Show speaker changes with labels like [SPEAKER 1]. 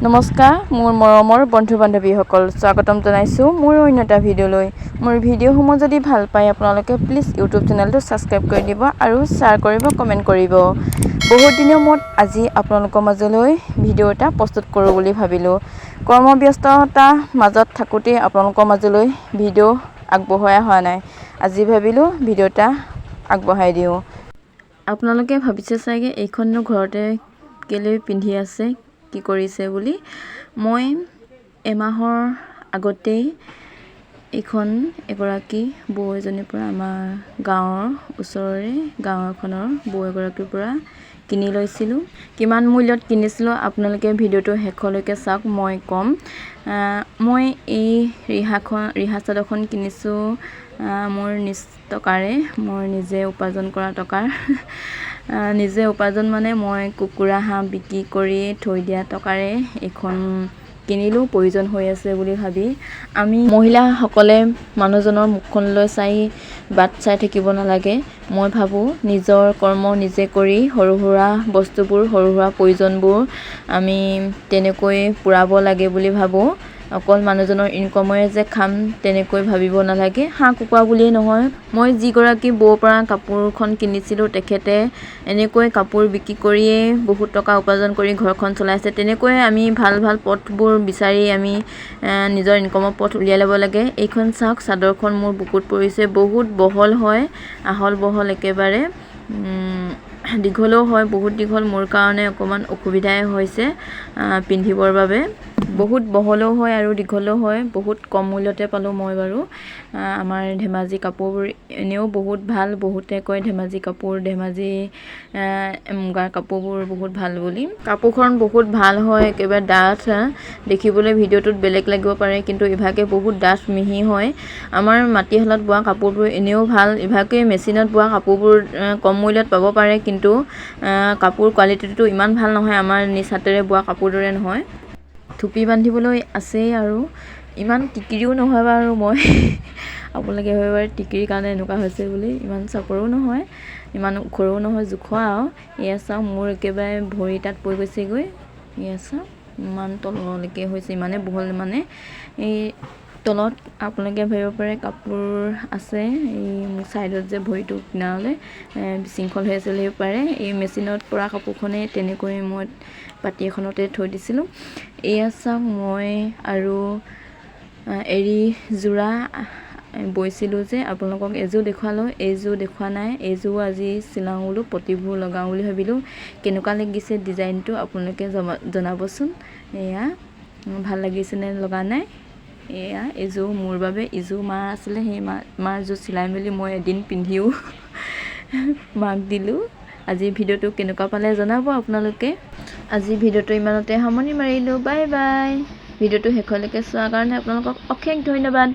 [SPEAKER 1] নমস্কাৰ মোৰ মৰমৰ বন্ধু বান্ধৱীসকল স্বাগতম জনাইছোঁ মোৰ অন্য এটা ভিডিঅ'লৈ মোৰ ভিডিঅ'সমূহ যদি ভাল পায় আপোনালোকে প্লিজ ইউটিউব চেনেলটো ছাবস্ক্ৰাইব কৰি দিব আৰু শ্বেয়াৰ কৰিব কমেণ্ট কৰিব বহুত দিনৰ মূৰত আজি আপোনালোকৰ মাজলৈ ভিডিঅ' এটা প্ৰস্তুত কৰোঁ বুলি ভাবিলোঁ কৰ্মব্যস্ততা মাজত থাকোঁতে আপোনালোকৰ মাজলৈ ভিডিঅ' আগবঢ়াই হোৱা নাই আজি ভাবিলোঁ ভিডিঅ' এটা আগবঢ়াই দিওঁ আপোনালোকে ভাবিছে চাগে এইখননো ঘৰতে কেলৈ পিন্ধি আছে কি কৰিছে বুলি মই এমাহৰ আগতেই এখন এগৰাকী বৌ এজনীৰ পৰা আমাৰ গাঁৱৰ ওচৰৰে গাঁৱখনৰ বৌ এগৰাকীৰ পৰা কিনি লৈছিলোঁ কিমান মূল্যত কিনিছিলোঁ আপোনালোকে ভিডিঅ'টো শেষলৈকে চাওক মই ক'ম মই এই ৰিহা চাদৰখন কিনিছোঁ মোৰ নিজ টকাৰে মই নিজে উপাৰ্জন কৰা টকাৰ নিজে উপাৰ্জন মানে মই কুকুৰা হাঁহ বিক্ৰী কৰি থৈ দিয়া টকাৰে এখন কিনিলোঁ প্ৰয়োজন হৈ আছে বুলি ভাবি আমি মহিলাসকলে মানুহজনৰ মুখখনলৈ চাই বাট চাই থাকিব নালাগে মই ভাবোঁ নিজৰ কৰ্ম নিজে কৰি সৰু সুৰা বস্তুবোৰ সৰু সুৰা প্ৰয়োজনবোৰ আমি তেনেকৈ পূৰাব লাগে বুলি ভাবোঁ অকল মানুহজনৰ ইনকমৰে যে খাম তেনেকৈ ভাবিব নালাগে হাঁহ কুকুৰা বুলিয়েই নহয় মই যিগৰাকী বৌৰ পৰা কাপোৰখন কিনিছিলোঁ তেখেতে এনেকৈ কাপোৰ বিক্ৰী কৰিয়েই বহুত টকা উপাৰ্জন কৰি ঘৰখন চলাইছে তেনেকৈ আমি ভাল ভাল পথবোৰ বিচাৰি আমি নিজৰ ইনকমৰ পথ উলিয়াই ল'ব লাগে এইখন চাওক চাদৰখন মোৰ বুকুত পৰিছে বহুত বহল হয় আহল বহল একেবাৰে দীঘলেও হয় বহুত দীঘল মোৰ কাৰণে অকণমান অসুবিধাই হৈছে পিন্ধিবৰ বাবে বহুত বহলেও হয় আৰু দীঘলেও হয় বহুত কম মূল্যতে পালোঁ মই বাৰু আমাৰ ধেমাজি কাপোৰবোৰ এনেও বহুত ভাল বহুতে কয় ধেমাজি কাপোৰ ধেমাজি মুগাৰ কাপোৰবোৰ বহুত ভাল বুলি কাপোৰখন বহুত ভাল হয় একেবাৰে ডাঠ দেখিবলৈ ভিডিঅ'টোত বেলেগ লাগিব পাৰে কিন্তু ইভাগে বহুত ডাঠ মিহি হয় আমাৰ মাটিশালত বোৱা কাপোৰবোৰ এনেও ভাল ইভাগে মেচিনত বোৱা কাপোৰবোৰ কম মূল্যত পাব পাৰে কিন্তু কাপোৰ কোৱালিটিটো ইমান ভাল নহয় আমাৰ নিজ হাতেৰে বোৱা কাপোৰ দৰে নহয় থুপি বান্ধিবলৈ আছেই আৰু ইমান টিকিৰিও নহয় বাৰু মই আপোনালোকে ভাবিব পাৰে টিকিৰিৰ কাৰণে এনেকুৱা হৈছে বুলি ইমান চাপৰো নহয় ইমান ওখৰো নহয় জোখৰ আৰু এয়া চাওক মোৰ একেবাৰে ভৰি তাত পৰি গৈছেগৈ এয়া চাওক ইমান তললৈকে হৈছে ইমানে বহল মানে এই তলত আপোনালোকে ভাবিব পাৰে কাপোৰ আছে এই মোৰ ছাইডত যে ভৰিটো কিনাৰলৈ বিশৃংখল হৈ আছে বুলিব পাৰে এই মেচিনত পৰা কাপোৰখনেই তেনেকৈ মই পাতি এখনতে থৈ দিছিলোঁ এয়া চাওক মই আৰু এৰী যোৰা বৈছিলোঁ যে আপোনালোকক এযোৰ দেখুৱালোঁ এইযোৰ দেখুওৱা নাই এইযোৰ আজি চিলাওঁ বোলো পতিবোৰ লগাওঁ বুলি ভাবিলোঁ কেনেকুৱা লাগিছে ডিজাইনটো আপোনালোকে জনাবচোন এয়া ভাল লাগিছেনে লগা নাই এয়া এযোৰ মোৰ বাবে ইযোৰ মাৰ আছিলে সেই মাৰ যোৰ চিলাই মেলি মই এদিন পিন্ধিও মাক দিলোঁ আজি ভিডিঅ'টো কেনেকুৱা পালে জনাব আপোনালোকে আজি ভিডিঅ'টো ইমানতে সামৰণি মাৰিলোঁ বাই বাই ভিডিঅ'টো শেষলৈকে চোৱাৰ কাৰণে আপোনালোকক অশেষ ধন্যবাদ